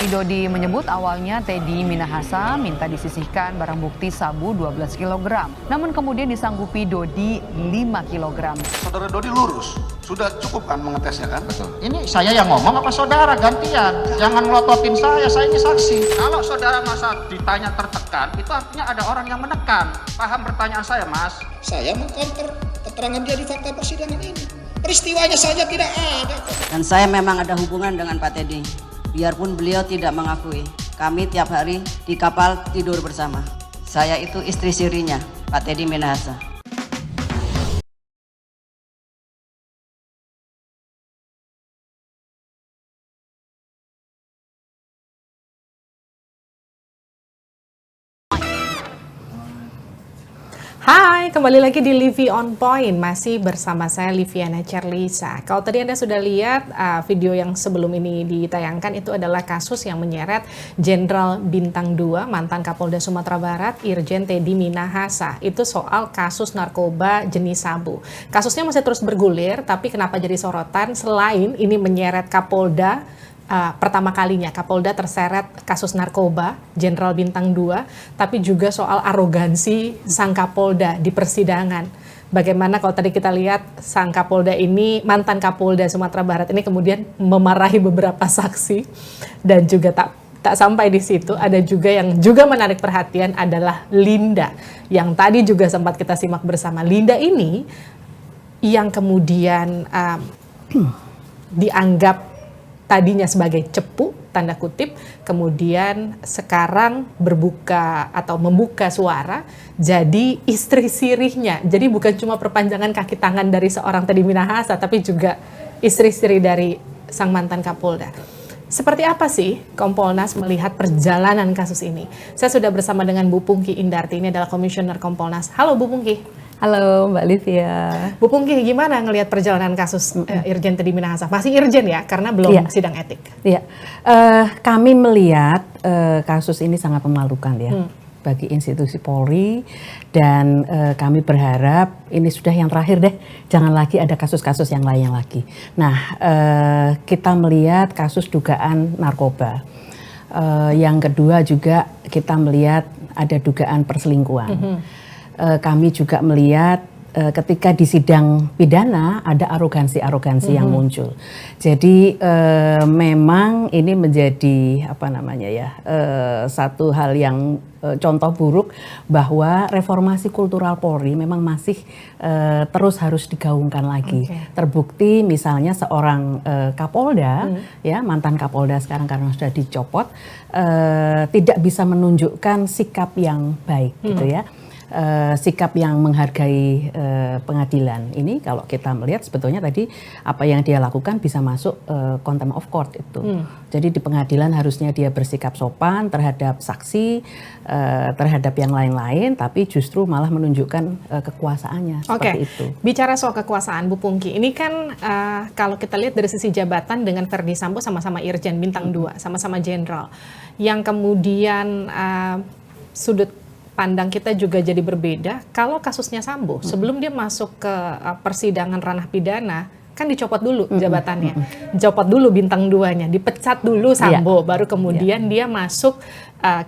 Dodi menyebut awalnya Teddy Minahasa minta disisihkan barang bukti sabu 12 kg. Namun kemudian disanggupi Dodi 5 kg. Saudara Dodi lurus, sudah cukup kan mengetesnya kan? Betul. Ini saya yang ngomong apa saudara gantian? Jangan melototin saya ini saksi. Kalau saudara masa ditanya tertekan, itu artinya ada orang yang menekan. Paham pertanyaan saya, Mas? Saya mengcounter keterangan dia di fakta persidangan ini. Peristiwanya saja tidak ada. Dan saya memang ada hubungan dengan Pak Teddy. Biarpun beliau tidak mengakui, kami tiap hari di kapal tidur bersama. Saya itu istri sirinya, Pak Teddy Minahasa. Hai, kembali lagi di Livi On Point, masih bersama saya Liviana Cerlisa. Kalau tadi Anda sudah lihat video yang sebelum ini ditayangkan, itu adalah kasus yang menyeret Jenderal Bintang 2, mantan Kapolda Sumatera Barat, Irjen Teddy Minahasa. Itu soal kasus narkoba jenis sabu. Kasusnya masih terus bergulir, tapi kenapa jadi sorotan selain ini menyeret Kapolda, pertama kalinya Kapolda terseret kasus narkoba, Jenderal Bintang 2, tapi juga soal arogansi sang Kapolda di persidangan. Bagaimana kalau tadi kita lihat sang Kapolda ini, mantan Kapolda Sumatera Barat ini kemudian memarahi beberapa saksi, dan juga tak sampai di situ, ada juga yang juga menarik perhatian adalah Linda, yang tadi juga sempat kita simak bersama. Linda ini yang kemudian dianggap tadinya sebagai cepu, tanda kutip, kemudian sekarang berbuka atau membuka suara jadi istri sirihnya. Jadi bukan cuma perpanjangan kaki tangan dari seorang Teddy Minahasa, tapi juga istri-istri dari sang mantan Kapolda. Seperti apa sih Kompolnas melihat perjalanan kasus ini? Saya sudah bersama dengan Bu Pungki Indarti, ini adalah Komisioner Kompolnas. Halo Bu Pungki. Halo Mbak Livia. Bu Pungki, gimana ngelihat perjalanan kasus Irjen Teddy Minahasa? Masih Irjen ya, karena belum sidang etik. Iya, kami melihat kasus ini sangat memalukan ya bagi institusi Polri, dan kami berharap ini sudah yang terakhir deh, jangan lagi ada kasus-kasus yang lain lagi. Nah, kita melihat kasus dugaan narkoba. Yang kedua juga kita melihat ada dugaan perselingkuhan. Kami juga melihat ketika di sidang pidana ada arogansi yang muncul. Jadi memang ini menjadi satu hal yang contoh buruk bahwa reformasi kultural Polri memang masih terus harus digaungkan lagi. Terbukti misalnya seorang Kapolda, ya mantan Kapolda sekarang karena sudah dicopot, tidak bisa menunjukkan sikap yang baik gitu ya. Sikap yang menghargai pengadilan. Ini kalau kita melihat sebetulnya tadi apa yang dia lakukan bisa masuk contempt of court itu. Jadi di pengadilan harusnya dia bersikap sopan terhadap saksi, terhadap yang lain-lain, tapi justru malah menunjukkan kekuasaannya seperti itu. Bicara soal kekuasaan, Bu Pungki, ini kan kalau kita lihat dari sisi jabatan dengan Verdi Sambo sama-sama Irjen Bintang 2, sama-sama Jenderal, yang kemudian sudut pandang kita juga jadi berbeda. Kalau kasusnya Sambo, sebelum dia masuk ke persidangan ranah pidana, kan dicopot dulu jabatannya, dicopot dulu Bintang 2-nya, dipecat dulu Sambo, baru kemudian dia masuk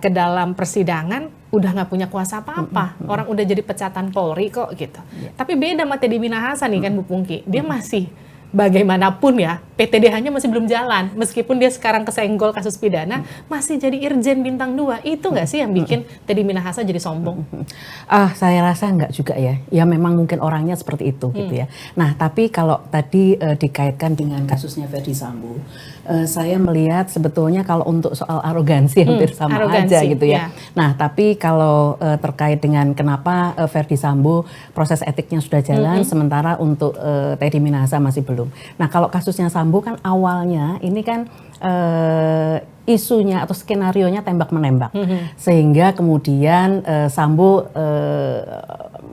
ke dalam persidangan, udah nggak punya kuasa apa-apa, orang udah jadi pecatan Polri kok gitu. Tapi beda sama Teddy Minahasa nih kan Bu Pungki, dia masih bagaimanapun ya, PTDH-nya masih belum jalan. Meskipun dia sekarang kesenggol kasus pidana, masih jadi Irjen Bintang 2. Itu nggak sih yang bikin Teddy Minahasa jadi sombong? Saya rasa nggak juga ya. Ya memang mungkin orangnya seperti itu gitu ya. Nah tapi kalau tadi dikaitkan dengan kasusnya Verdi Sambo, saya melihat sebetulnya kalau untuk soal arogansi hampir sama aja gitu ya. Nah tapi kalau terkait dengan kenapa Verdi Sambo proses etiknya sudah jalan, sementara untuk Teddy Minahasa masih belum. Nah kalau kasusnya Sambo kan awalnya ini kan isunya atau skenarionya tembak menembak, sehingga kemudian Sambo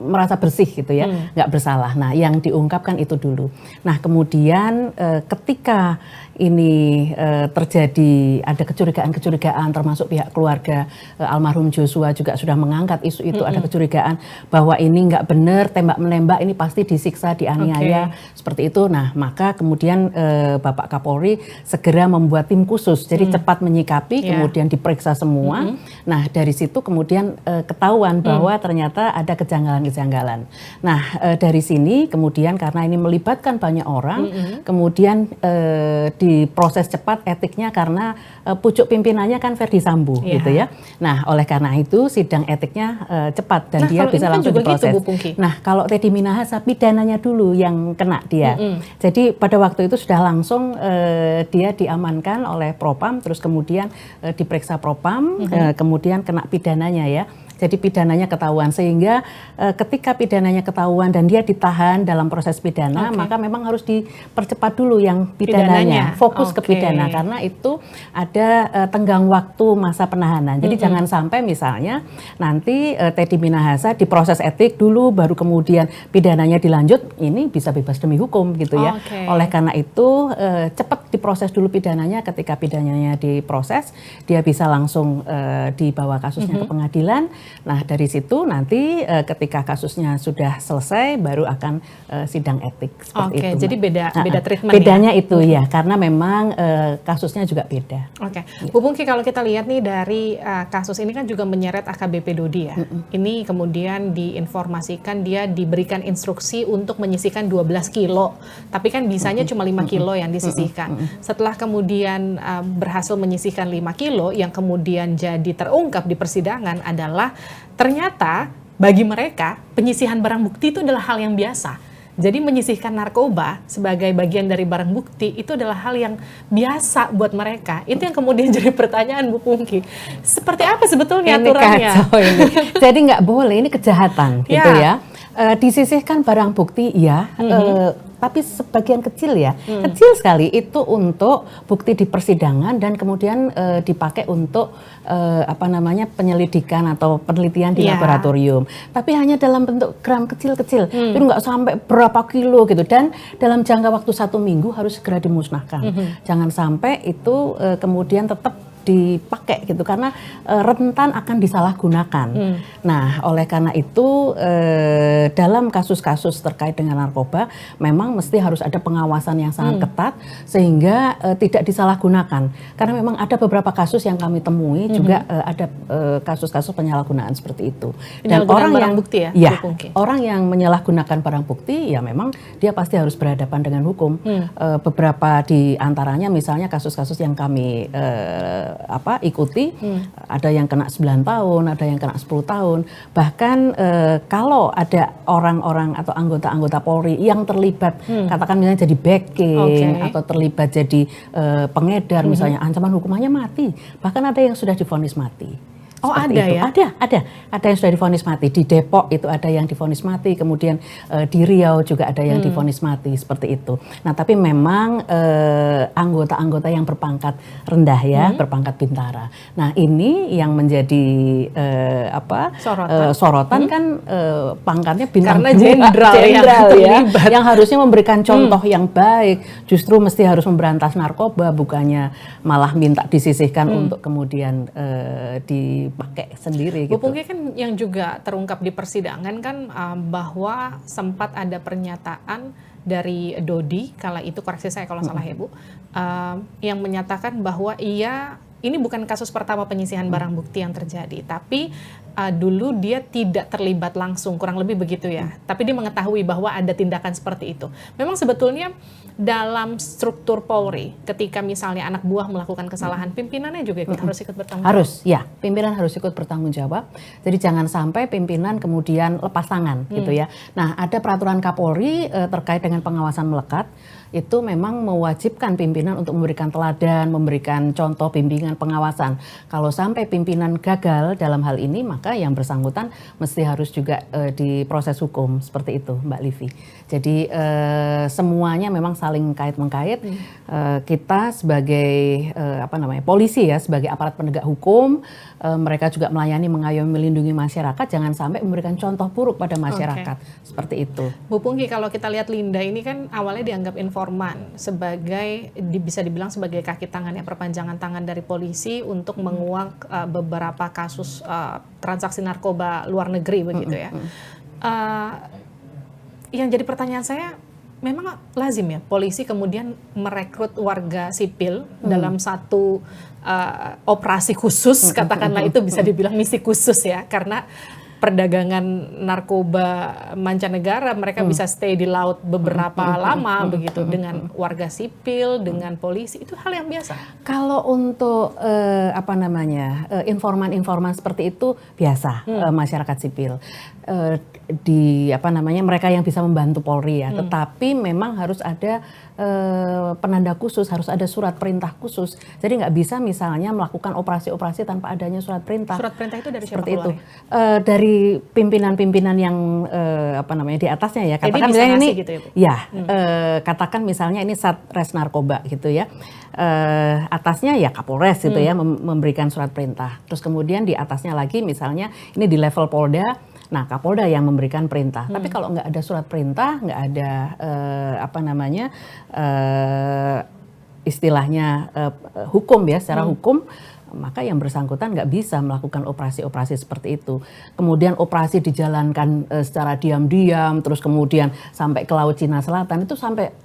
merasa bersih gitu ya, nggak bersalah. Nah, yang diungkapkan itu dulu. Nah, kemudian ketika ini terjadi ada kecurigaan termasuk pihak keluarga almarhum Joshua juga sudah mengangkat isu itu, ada kecurigaan bahwa ini nggak benar, tembak menembak ini pasti disiksa, dianiaya seperti itu. Nah, maka kemudian Bapak Kapolri segera membuat tim khusus, jadi cepat menyikapi, kemudian diperiksa semua. Nah, dari situ kemudian ketahuan bahwa ternyata ada kejanggalan-kejanggalan. Nah, dari sini kemudian karena ini melibatkan banyak orang, kemudian diproses cepat etiknya karena pucuk pimpinannya kan Ferdi Sambo gitu ya. Nah, oleh karena itu sidang etiknya cepat dan dia bisa langsung diproses. Gitu, Bu Pungki. Nah, kalau Teddy Minahasa pidananya dulu yang kena dia. Jadi pada waktu itu sudah langsung dia diamankan oleh Propam, terus kemudian diperiksa Propam, kemudian kena pidananya ya. Jadi pidananya ketahuan, sehingga ketika pidananya ketahuan dan dia ditahan dalam proses pidana, maka memang harus dipercepat dulu yang pidananya, fokus ke pidana, karena itu ada tenggang waktu masa penahanan. Jadi jangan sampai misalnya nanti Teddy Minahasa diproses etik dulu, baru kemudian pidananya dilanjut, ini bisa bebas demi hukum gitu ya. Oleh karena itu cepat diproses dulu pidananya, ketika pidananya diproses, dia bisa langsung dibawa kasusnya ke pengadilan. Nah, dari situ nanti ketika kasusnya sudah selesai baru akan sidang etik seperti itu. Jadi beda treatment. Bedanya itu ya, karena memang kasusnya juga beda. Bu Pungki, kalau kita lihat nih dari kasus ini kan juga menyeret AKBP Dodi ya. Ini kemudian diinformasikan dia diberikan instruksi untuk menyisihkan 12 kilo, tapi kan bisanya cuma 5 kilo yang disisihkan. Setelah kemudian berhasil menyisihkan 5 kilo, yang kemudian jadi terungkap di persidangan adalah ternyata bagi mereka penyisihan barang bukti itu adalah hal yang biasa. Jadi menyisihkan narkoba sebagai bagian dari barang bukti itu adalah hal yang biasa buat mereka. Itu yang kemudian jadi pertanyaan, Bu Pungki. Seperti apa sebetulnya aturannya? Kacau ini. Jadi nggak boleh, ini kejahatan gitu ya. Disisihkan barang bukti ya, tapi sebagian kecil ya, kecil sekali itu untuk bukti di persidangan dan kemudian dipakai untuk penyelidikan atau penelitian di laboratorium. Tapi hanya dalam bentuk gram kecil-kecil, itu nggak sampai berapa kilo gitu, dan dalam jangka waktu 1 minggu harus segera dimusnahkan. Jangan sampai itu kemudian tetap dipakai gitu, karena rentan akan disalahgunakan. Nah, oleh karena itu dalam kasus-kasus terkait dengan narkoba memang mesti harus ada pengawasan yang sangat ketat sehingga tidak disalahgunakan. Karena memang ada beberapa kasus yang kami temui juga ada kasus-kasus penyalahgunaan seperti itu. Dan orang yang bukti orang yang menyalahgunakan barang bukti ya memang dia pasti harus berhadapan dengan hukum. Beberapa di antaranya misalnya kasus-kasus yang kami ikuti, ada yang kena 9 tahun, ada yang kena 10 tahun. Bahkan kalau ada orang-orang atau anggota-anggota Polri yang terlibat, katakan misalnya jadi backing atau terlibat jadi pengedar, misalnya ancaman hukumannya mati. Bahkan ada yang sudah divonis mati. Ada itu. ya? Ada yang sudah divonis mati. Di Depok itu ada yang divonis mati, kemudian di Riau juga ada yang divonis mati, seperti itu. Nah, tapi memang anggota-anggota yang berpangkat rendah ya, berpangkat bintara. Nah, ini yang menjadi sorotan kan pangkatnya bintang karena jenderal ya, yang harusnya memberikan contoh yang baik, justru mesti harus memberantas narkoba, bukannya malah minta disisihkan untuk kemudian dipakai sendiri. Bu Pungki, kan yang juga terungkap di persidangan kan bahwa sempat ada pernyataan dari Dodi, kala itu koreksi saya kalau salah ya Bu, yang menyatakan bahwa ini bukan kasus pertama penyisihan barang bukti yang terjadi, tapi dulu dia tidak terlibat langsung, kurang lebih begitu ya. Tapi dia mengetahui bahwa ada tindakan seperti itu. Memang sebetulnya dalam struktur Polri, ketika misalnya anak buah melakukan kesalahan, pimpinannya juga harus ikut bertanggung jawab. Harus, ya. Pimpinan harus ikut bertanggung jawab. Jadi jangan sampai pimpinan kemudian lepas tangan gitu ya. Nah, ada peraturan Kapolri terkait dengan pengawasan melekat. Itu memang mewajibkan pimpinan untuk memberikan teladan, memberikan contoh bimbingan dengan pengawasan. Kalau sampai pimpinan gagal dalam hal ini, maka yang bersangkutan mesti harus juga diproses hukum, seperti itu Mbak Livi. Jadi semuanya memang saling kait-mengkait. Kita sebagai polisi ya, sebagai aparat penegak hukum, mereka juga melayani, mengayomi, melindungi masyarakat, jangan sampai memberikan contoh buruk pada masyarakat. Seperti itu. Bu Pungki, kalau kita lihat Linda ini kan awalnya dianggap informan, sebagai bisa dibilang sebagai kaki tangan ya, perpanjangan tangan dari polisi untuk menguak beberapa kasus transaksi narkoba luar negeri begitu ya. Yang jadi pertanyaan saya, memang lazim ya polisi kemudian merekrut warga sipil dalam satu operasi khusus, katakanlah itu bisa dibilang misi khusus ya, karena perdagangan narkoba mancanegara, mereka bisa stay di laut beberapa lama begitu, dengan warga sipil, dengan polisi, itu hal yang biasa. Kalau untuk informan-informan seperti itu biasa, masyarakat sipil. Mereka yang bisa membantu Polri ya, tetapi memang harus ada penanda khusus, harus ada surat perintah khusus. Jadi nggak bisa misalnya melakukan operasi-operasi tanpa adanya surat perintah. Surat perintah itu dari siapa? Seperti itu. Dari pimpinan-pimpinan yang di atasnya ya. Katakan misalnya ini, gitu ya, katakan misalnya ini Satres Narkoba gitu ya. Atasnya ya Kapolres gitu ya, memberikan surat perintah. Terus kemudian di atasnya lagi misalnya ini di level Polda. Nah, Kapolda yang memberikan perintah. Tapi kalau nggak ada surat perintah, nggak ada istilahnya hukum ya, secara hukum, maka yang bersangkutan nggak bisa melakukan operasi-operasi seperti itu. Kemudian operasi dijalankan secara diam-diam, terus kemudian sampai ke Laut Cina Selatan, itu sampai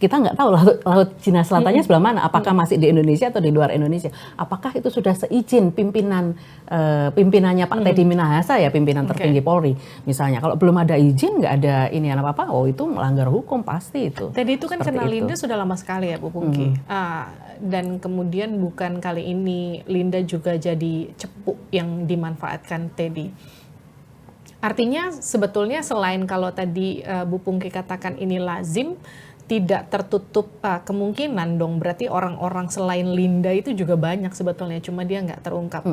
kita nggak tahu Laut Cina Selatannya sebelah mana, apakah masih di Indonesia atau di luar Indonesia. Apakah itu sudah seizin pimpinannya Pak Teddy Minahasa ya, pimpinan tertinggi Polri misalnya. Kalau belum ada izin, nggak ada ini apa-apa, itu melanggar hukum pasti itu. Teddy itu kan kenal Linda sudah lama sekali ya Bu Pungki. Dan kemudian bukan kali ini Linda juga jadi cepu yang dimanfaatkan Teddy. Artinya sebetulnya selain kalau tadi Bu Pungki katakan ini lazim, tidak tertutup kemungkinan dong, berarti orang-orang selain Linda itu juga banyak sebetulnya, cuma dia nggak terungkap.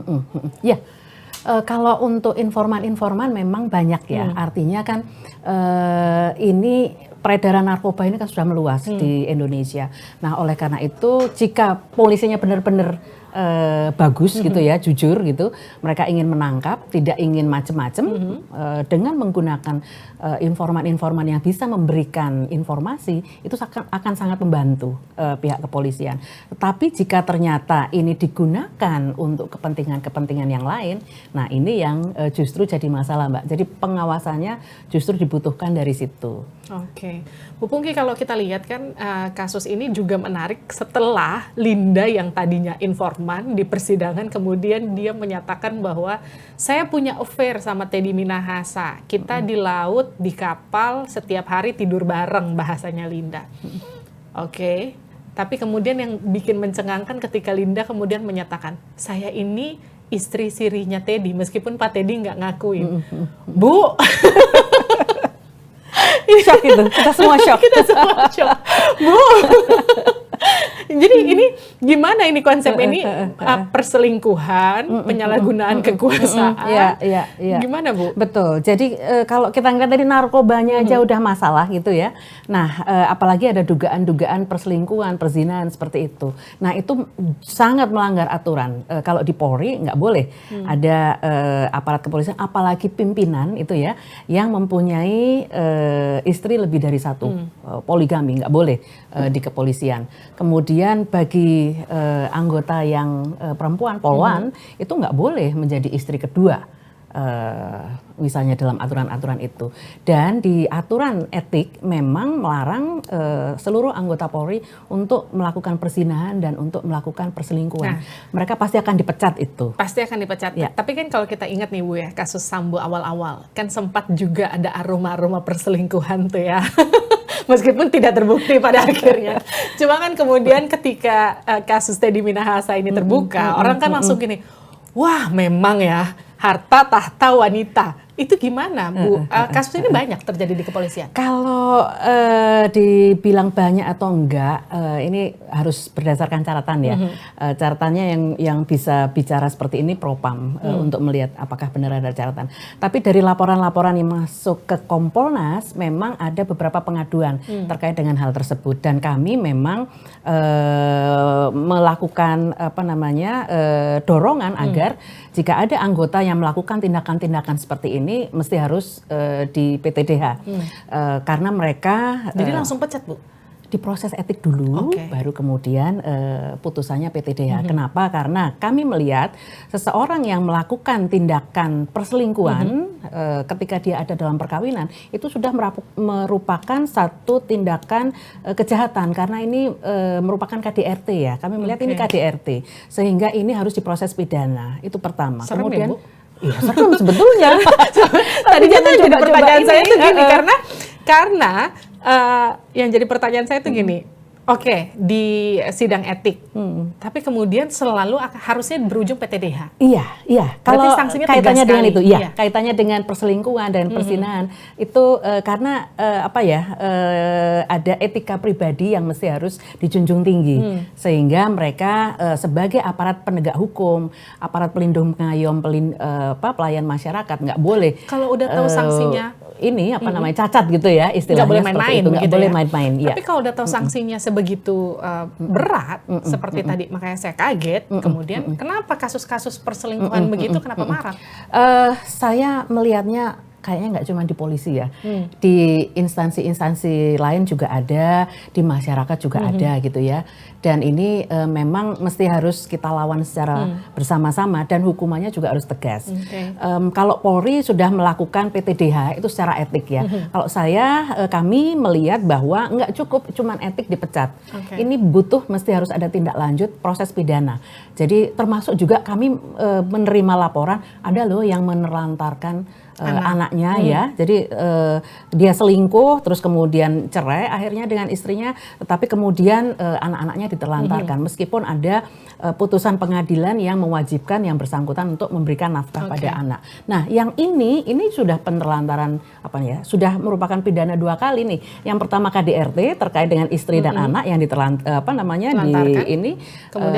Ya, kalau untuk informan-informan memang banyak ya, artinya kan ini peredaran narkoba ini kan sudah meluas di Indonesia. Nah, oleh karena itu jika polisinya benar-benar bagus gitu ya, jujur gitu, mereka ingin menangkap, tidak ingin macam-macam, dengan menggunakan informan-informan yang bisa memberikan informasi, itu akan sangat membantu pihak kepolisian. Tetapi jika ternyata ini digunakan untuk kepentingan-kepentingan yang lain, nah ini yang justru jadi masalah, Mbak. Jadi pengawasannya justru dibutuhkan dari situ. Oke, Bu Pungki, kalau kita lihat kan kasus ini juga menarik setelah Linda yang tadinya informan di persidangan, kemudian dia menyatakan bahwa saya punya affair sama Teddy Minahasa. Kita di laut, di kapal, setiap hari tidur bareng, bahasanya Linda. Oke, tapi kemudian yang bikin mencengangkan ketika Linda kemudian menyatakan, saya ini istri sirinya Teddy, meskipun Pak Teddy nggak ngakuin. Bu! Shock itu, kita semua shock. Kita semua shock. Bu! Jadi ini gimana ini konsep ini, perselingkuhan, penyalahgunaan kekuasaan? Iya. Gimana Bu? Betul. Jadi kalau kita ngeliat tadi narkobanya aja udah masalah gitu ya. Nah, apalagi ada dugaan-dugaan perselingkuhan, perzinahan seperti itu. Nah, itu sangat melanggar aturan. Kalau di Polri nggak boleh ada aparat kepolisian, apalagi pimpinan itu ya, yang mempunyai istri lebih dari satu, poligami nggak boleh di kepolisian. Kemudian bagi anggota yang perempuan, polwan, itu nggak boleh menjadi istri kedua, misalnya dalam aturan-aturan itu. Dan di aturan etik memang melarang seluruh anggota Polri untuk melakukan perzinahan dan untuk melakukan perselingkuhan. Mereka pasti akan dipecat itu. Pasti akan dipecat. Ya. Tapi kan kalau kita ingat nih Bu ya, kasus Sambo awal-awal, kan sempat juga ada aroma-aroma perselingkuhan tuh ya. Meskipun tidak terbukti pada akhirnya. Cuma kan kemudian ketika kasus Teddy Minahasa ini terbuka, orang kan langsung gini, wah memang ya harta tahta wanita. Itu gimana, Bu? Kasus ini banyak terjadi di kepolisian? Kalau dibilang banyak atau enggak, ini harus berdasarkan catatan ya. Catatannya yang bisa bicara seperti ini Propam untuk melihat apakah benar ada catatan. Tapi dari laporan-laporan yang masuk ke Kompolnas, memang ada beberapa pengaduan terkait dengan hal tersebut. Dan kami memang melakukan dorongan agar jika ada anggota yang melakukan tindakan-tindakan seperti ini mesti harus di PTDH karena mereka jadi langsung pecat, Bu? Diproses etik dulu, baru kemudian putusannya PTDH. Kenapa? Karena kami melihat seseorang yang melakukan tindakan perselingkuhan ketika dia ada dalam perkawinan itu sudah merupakan satu tindakan kejahatan karena ini merupakan KDRT ya. Kami melihat ini KDRT sehingga ini harus diproses pidana. Itu pertama. Serem kemudian ya, Bu? Iya, serem sebetulnya. Tadinya tuh jadi pertanyaan saya itu gini, karena karena yang jadi pertanyaan saya itu gini, oke, di sidang etik, tapi kemudian selalu harusnya berujung PTDH. Iya. Kalau sanksinya kaitannya dengan kali. itu, iya, kaitannya dengan perselingkuhan dan perzinahan itu karena ada etika pribadi yang mesti harus dijunjung tinggi, sehingga mereka sebagai aparat penegak hukum, aparat pelindung pengayom, pelayan masyarakat nggak boleh. Kalau udah tahu sanksinya, ini cacat gitu ya istilahnya. Nggak boleh main-main, nggak boleh main-main. Tapi kalau udah tahu sanksinya sebegitu berat, seperti tadi, makanya saya kaget. Kemudian kenapa kasus-kasus perselingkuhan begitu, kenapa marak? Saya melihatnya kayaknya nggak cuma di polisi ya, di instansi-instansi lain juga ada, di masyarakat juga ada gitu ya. Dan ini memang mesti harus kita lawan secara bersama-sama dan hukumannya juga harus tegas. Kalau Polri sudah melakukan PTDH itu secara etik ya. Kalau kami melihat bahwa nggak cukup cuman etik dipecat. Ini butuh mesti harus ada tindak lanjut proses pidana. Jadi termasuk juga kami menerima laporan ada loh yang menelantarkan anaknya ya. Jadi dia selingkuh terus kemudian cerai akhirnya dengan istrinya, tetapi kemudian anak-anaknya diterlantarkan meskipun ada putusan pengadilan yang mewajibkan yang bersangkutan untuk memberikan nafkah pada anak. Nah, yang ini sudah penelantaran sudah merupakan pidana 2 kali nih. Yang pertama KDRT terkait dengan istri dan anak yang kemudian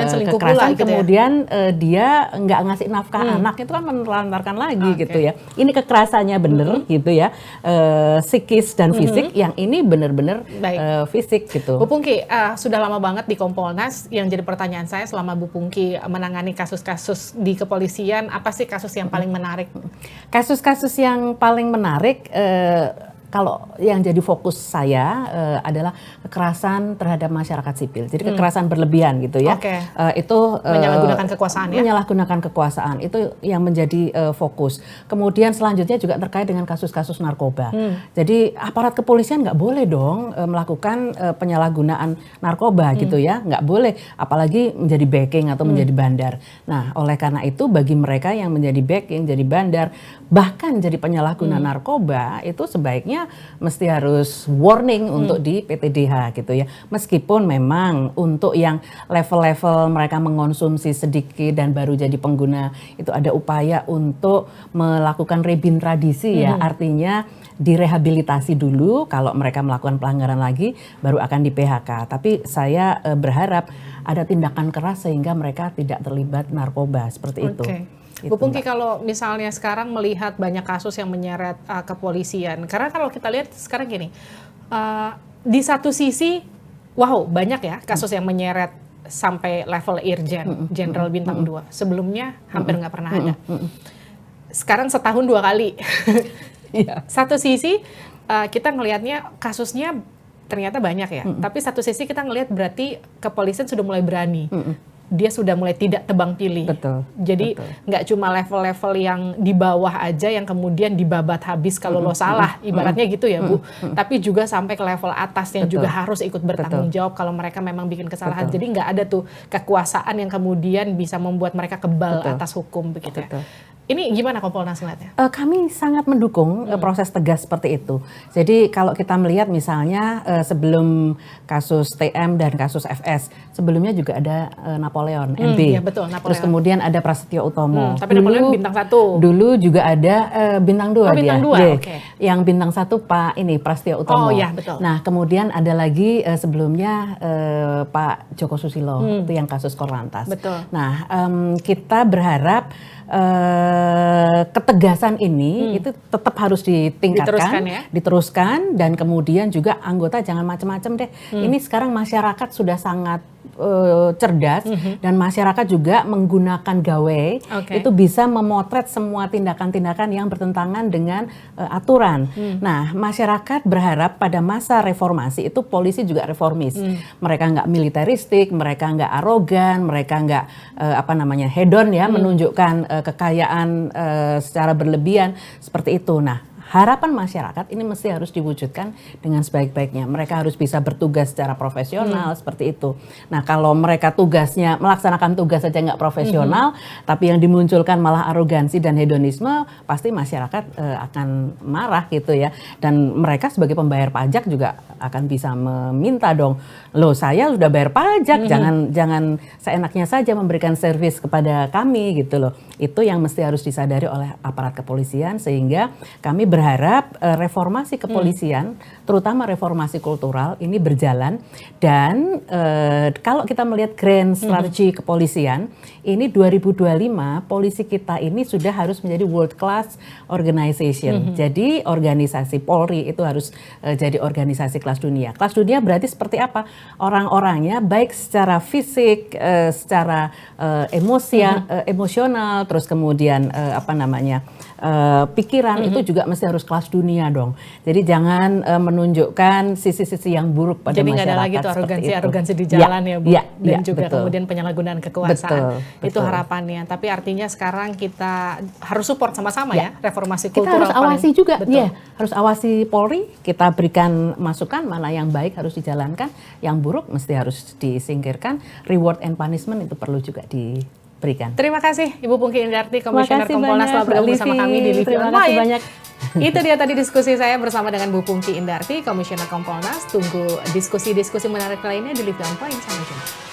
selingkuh kekerasan, pula, gitu kemudian dia nggak ngasih nafkah anak, itu kan menelantarkan lagi gitu ya. Ini kekerasannya bener gitu ya, psikis dan fisik. Yang ini bener-bener fisik gitu. Bu Pungki, sudah lama banget di Kompolnas. Yang jadi pertanyaan saya, selama Bu Pungki menangani kasus-kasus di kepolisian, apa sih kasus yang paling menarik? Kasus-kasus yang paling menarik, kalau yang jadi fokus saya adalah kekerasan terhadap masyarakat sipil. Jadi kekerasan berlebihan gitu ya. Itu menyalahgunakan kekuasaan ya? Menyalahgunakan kekuasaan, itu yang menjadi fokus. Kemudian selanjutnya juga terkait dengan kasus-kasus narkoba. Jadi aparat kepolisian nggak boleh dong melakukan penyalahgunaan narkoba gitu ya. Nggak boleh, apalagi menjadi backing atau menjadi bandar. Nah, oleh karena itu bagi mereka yang menjadi backing, jadi bandar, bahkan jadi penyalahguna narkoba, itu sebaiknya mesti harus warning untuk di PTDH gitu ya. Meskipun memang untuk yang level-level mereka mengonsumsi sedikit dan baru jadi pengguna, itu ada upaya untuk melakukan rebintradisi ya. Artinya direhabilitasi dulu, kalau mereka melakukan pelanggaran lagi baru akan di PHK. Tapi saya berharap ada tindakan keras sehingga mereka tidak terlibat narkoba seperti itu. Bu Pungki, kalau misalnya sekarang melihat banyak kasus yang menyeret kepolisian, karena kalau kita lihat sekarang gini, di satu sisi, wow banyak ya kasus yang menyeret sampai level Irjen, Jenderal Bintang 2. Sebelumnya hampir nggak pernah ada. Sekarang setahun 2 kali. Satu sisi kita ngelihatnya kasusnya ternyata banyak ya, tapi satu sisi kita ngelihat berarti kepolisian sudah mulai berani. Dia sudah mulai tidak tebang pilih. Jadi nggak cuma level-level yang di bawah aja yang kemudian dibabat habis kalau lo salah, ibaratnya gitu ya Bu. Tapi juga sampai ke level atas yang juga harus ikut bertanggung jawab kalau mereka memang bikin kesalahan. Jadi nggak ada tuh kekuasaan yang kemudian bisa membuat mereka kebal atas hukum begitu ya. Ini gimana Kompolnas melihatnya? Kami sangat mendukung proses tegas seperti itu. Jadi kalau kita melihat misalnya sebelum kasus TM dan kasus FS, sebelumnya juga ada Napoleon, NB. Ya betul, Napoleon. Terus kemudian ada Prasetyo Utomo. Tapi Napoleon bintang 1. Dulu juga ada bintang 2 dia. Bintang 2, oke. Yang bintang 1 Pak Prasetyo Utomo. Oh iya, betul. Nah kemudian ada lagi sebelumnya Pak Joko Susilo, itu yang kasus Korlantas. Betul. Nah kita berharap ketegasan ini itu tetap harus ditingkatkan, diteruskan, dan kemudian juga anggota jangan macam-macam deh. Ini sekarang masyarakat sudah sangat cerdas dan masyarakat juga menggunakan gawai itu bisa memotret semua tindakan-tindakan yang bertentangan dengan aturan. Nah, masyarakat berharap pada masa reformasi itu polisi juga reformis. Mereka nggak militeristik, mereka nggak arogan, mereka nggak hedon ya, menunjukkan kekayaan secara berlebihan seperti itu. Nah, harapan masyarakat ini mesti harus diwujudkan dengan sebaik-baiknya. Mereka harus bisa bertugas secara profesional seperti itu. Nah, kalau mereka tugasnya melaksanakan tugas saja nggak profesional, tapi yang dimunculkan malah arogansi dan hedonisme, pasti masyarakat akan marah gitu ya. Dan mereka sebagai pembayar pajak juga akan bisa meminta dong, loh saya sudah bayar pajak, jangan seenaknya saja memberikan servis kepada kami gitu loh. Itu yang mesti harus disadari oleh aparat kepolisian, sehingga kami berharap reformasi kepolisian, terutama reformasi kultural ini berjalan. Dan kalau kita melihat grand strategi kepolisian, ini 2025 polisi kita ini sudah harus menjadi world class organization. Jadi organisasi Polri itu harus jadi organisasi kelas dunia. Kelas dunia berarti seperti apa? Orang-orangnya baik secara fisik, secara emosional, terus kemudian pikiran itu juga mesti harus kelas dunia dong. Jadi jangan menunjukkan sisi-sisi yang buruk pada masyarakat. Jadi nggak ada lagi tuh arogansi di jalan ya Bu. Dan juga betul. kemudian penyalahgunaan kekuasaan. Betul. Itu harapannya. Tapi artinya sekarang kita harus support sama-sama ya reformasi Kita kultural. harus awasi juga, Betul. harus awasi Polri. Kita berikan masukan mana yang baik harus dijalankan, yang buruk mesti harus disingkirkan. Reward and punishment itu perlu juga diberikan. Terima kasih Ibu Pungki Indarti, Komisioner Kompolnas telah bergabung bersama kami di Livi Terima Online. kasih banyak. Itu dia tadi diskusi saya bersama dengan Bu Pungki Indarti, Komisioner Kompolnas. Tunggu diskusi-diskusi menarik lainnya di Livi Online. Sampai jumpa.